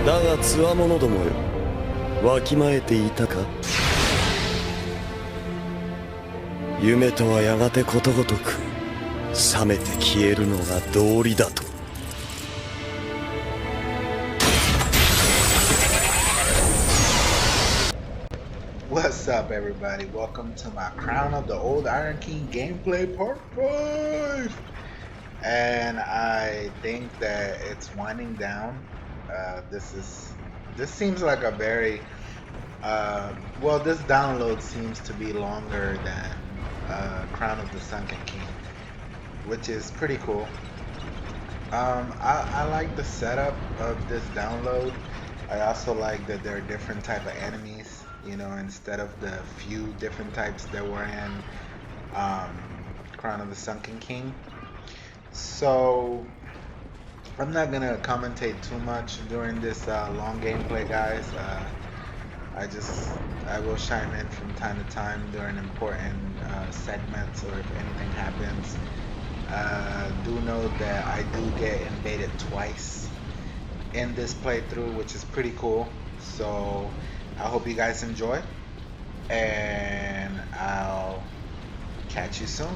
だがつわものどもよ、わきまえていたか。夢とはやがてことごとく冷めて消えるのが道理だと。What's up, everybody? Welcome to my Crown of the Old Iron King gameplay part 5. And I think that it's winding down. This seems like a very well. This download seems to be longer than Crown of the Sunken King, which is pretty cool. I like the setup of this download. I also like that there are different type of enemies, instead of the few different types that were in um, Crown of the Sunken King. So I'm not gonna commentate too much during this long gameplay, guys. I will chime in from time to time during important segments or if anything happens. Do know that I do get invaded twice in this playthrough, which is pretty cool. So I hope you guys enjoy, and I'll catch you soon.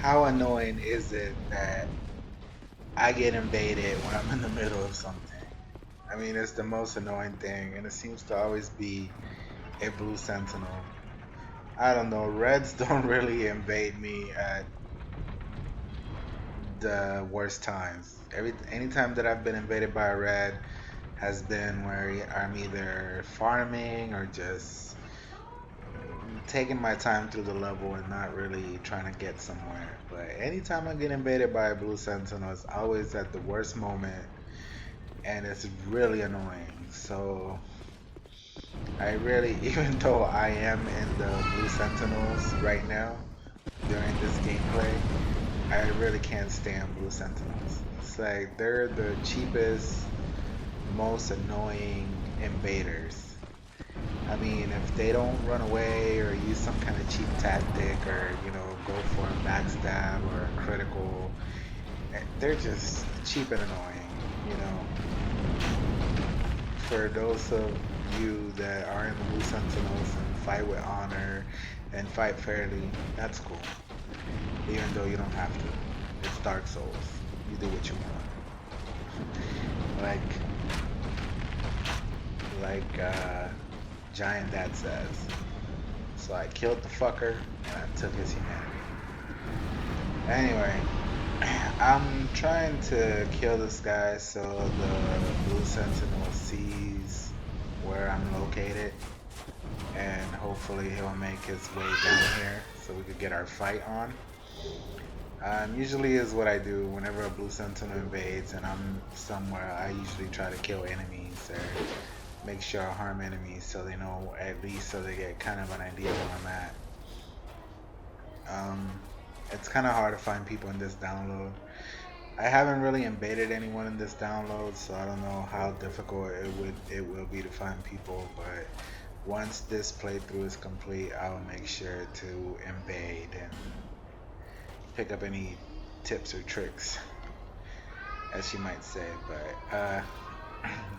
how annoying is it that I get invaded when I'm in the middle of something? I mean, it's the most annoying thing, and it seems to always be a blue sentinel. I don't know, reds don't really invade me at the worst times. Anytime that I've been invaded by a red has been where I'm either farming or just taking my time through the level and not really trying to get somewhere. But anytime I get invaded by a blue sentinel, it's always at the worst moment, and it's really annoying. So I really, even though I am in the blue sentinels right now during this gameplay, I really can't stand blue sentinels. It's like they're the cheapest, most annoying invaders. I mean, if they don't run away or use some kind of cheap tactic or, go for a backstab or a critical, they're just cheap and annoying, you know. For those of you that are in the Blue Sentinels and fight with honor and fight fairly, that's cool. Even though you don't have to. It's Dark Souls. You do what you want. Like Giant Dad says. So I killed the fucker and I took his humanity. Anyway, I'm trying to kill this guy so the Blue Sentinel sees where I'm located, and hopefully he'll make his way down here so we could get our fight on. Usually is what I do whenever a Blue Sentinel invades and I'm somewhere. I usually try to kill enemies or make sure I harm enemies so they know, at least so they get kind of an idea where I'm at. It's kind of hard to find people in this download. I haven't really invaded anyone in this download, so I don't know how difficult it will be to find people, but once this playthrough is complete, I will make sure to invade and pick up any tips or tricks, as you might say. But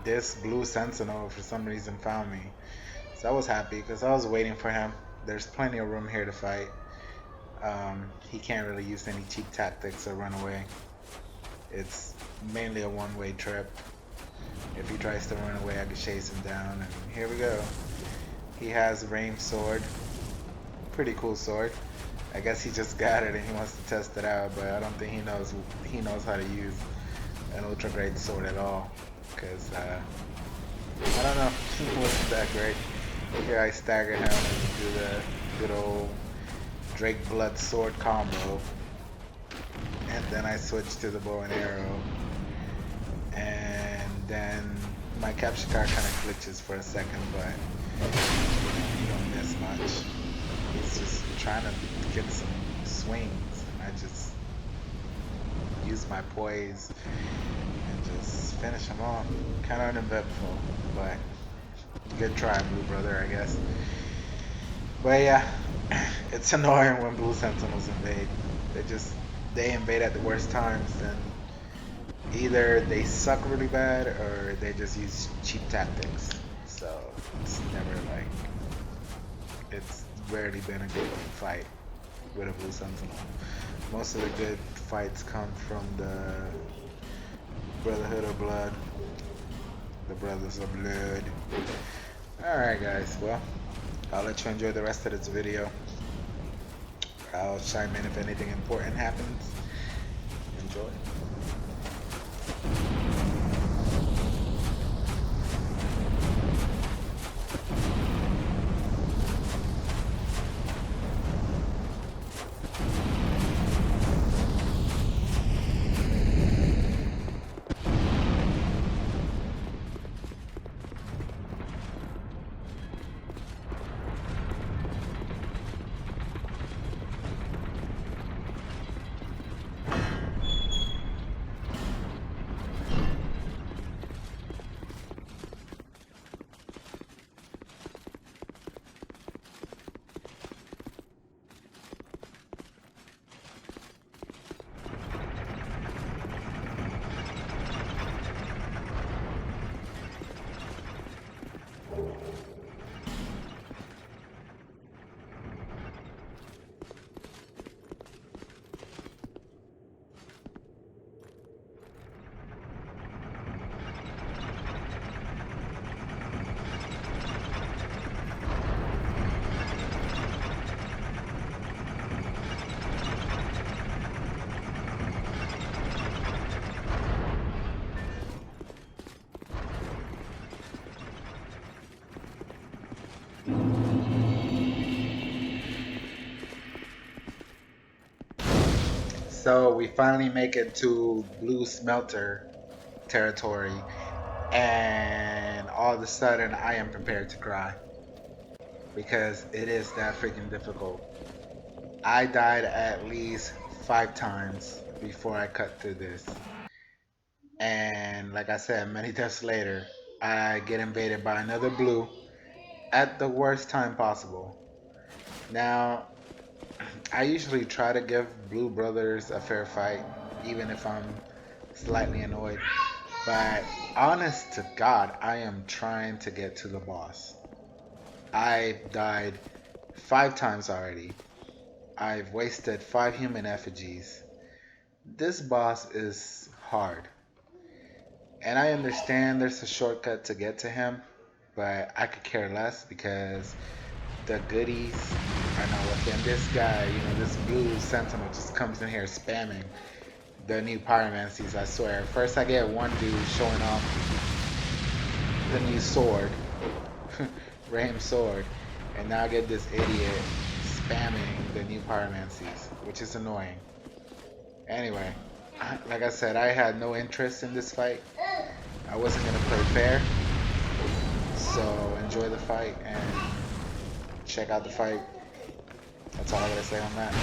this Blue Sentinel for some reason found me, so I was happy because I was waiting for him. There's plenty of room here to fight. He can't really use any cheap tactics or run away. It's mainly a one-way trip. If he tries to run away, I can chase him down, and here we go. He has a ranged sword. Pretty cool sword. I guess he just got it and he wants to test it out, but I don't think he knows how to use an ultra great sword at all, because I don't know, it wasn't that great. Here I stagger him and do the good old Drake Blood sword combo, and then I switch to the bow and arrow, and then my capture card kind of glitches for a second, but you don't miss much. He's just trying to get some swings, and I just use my poise and just finish him off. Kind of uneventful, but good try, Blue Brother, I guess. But yeah, it's annoying when Blue Sentinels invade. They invade at the worst times, and either they suck really bad or they just use cheap tactics. So it's rarely been a good fight with a Blue Sentinel. Most of the good fights come from the Brotherhood of Blood, the Brothers of Blood. Alright guys, well, I'll let you enjoy the rest of this video. I'll chime in if anything important happens. Enjoy. So we finally make it to Blue Smelter territory, and all of a sudden I am prepared to cry because it is that freaking difficult. I died at least 5 times before I cut through this. And like I said, many deaths later, I get invaded by another blue at the worst time possible. Now, I usually try to give Blue Brothers a fair fight, even if I'm slightly annoyed. But honest to God, I am trying to get to the boss. I've died 5 times already. I've wasted 5 human effigies. This boss is hard. And I understand there's a shortcut to get to him, but I could care less because the goodies are not within. This guy, this blue sentinel just comes in here spamming the new pyromancies, I swear. First I get one dude showing off the new sword, Raheem sword, and now I get this idiot spamming the new pyromancies, which is annoying. Anyway, like I said, I had no interest in this fight. I wasn't gonna play fair, so enjoy the fight and check out the fight. That's all I gotta say on that.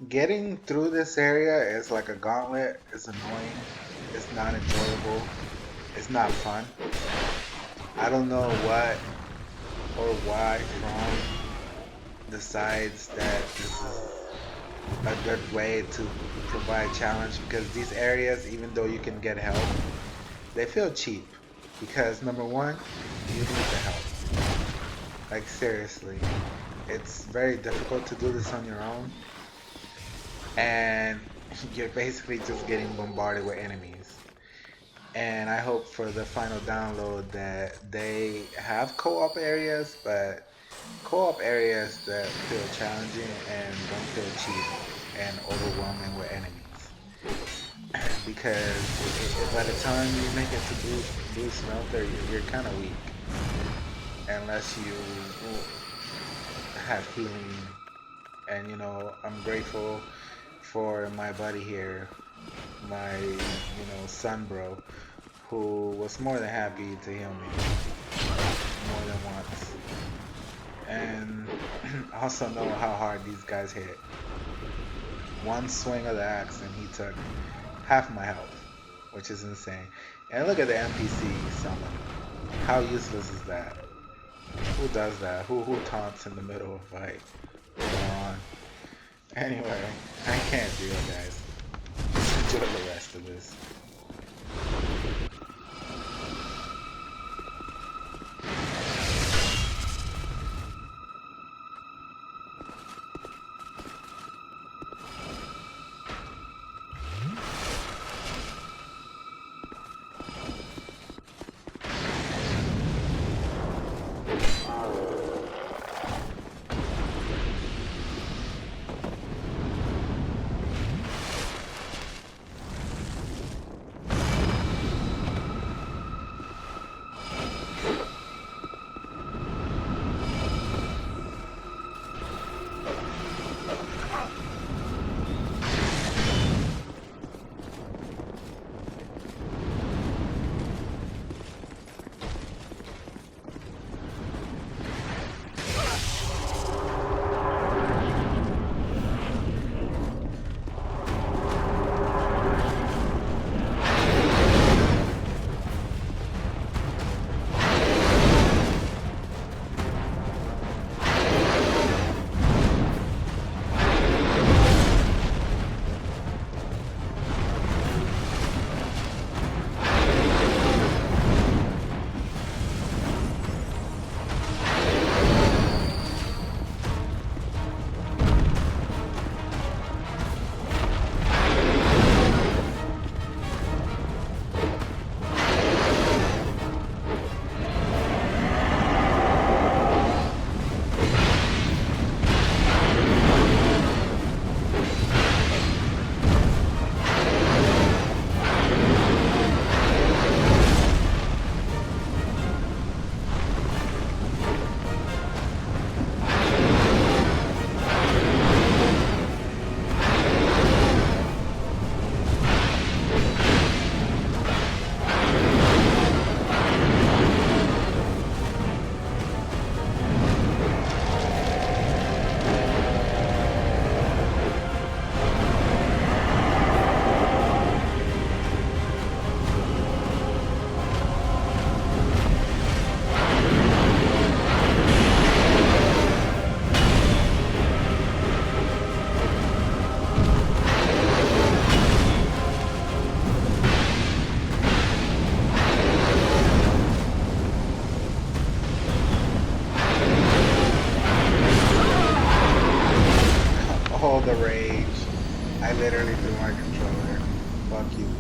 Getting through this area is like a gauntlet. It's annoying. It's not enjoyable. It's not fun. I don't know what or why Chrome decides that this is a good way to provide challenge, because these areas, even though you can get help, they feel cheap. Because number one, you need the help. Like seriously, it's very difficult to do this on your own, and you're basically just getting bombarded with enemies. And I hope for the final download that they have co-op areas, but co-op areas that feel challenging and don't feel cheap and overwhelming with enemies. Because by the time you make it to Blue Smelter, you're kind of weak. Unless you have healing. And I'm grateful for my buddy here, my son bro, who was more than happy to heal me more than once. And also know how hard these guys hit. One swing of the axe and he took half my health, which is insane. And look at the NPC summon. How useless is that? Who does that? Who taunts in the middle of a fight? Come on. Anyway, I can't deal, guys. Let's enjoy the rest of this. fuck you.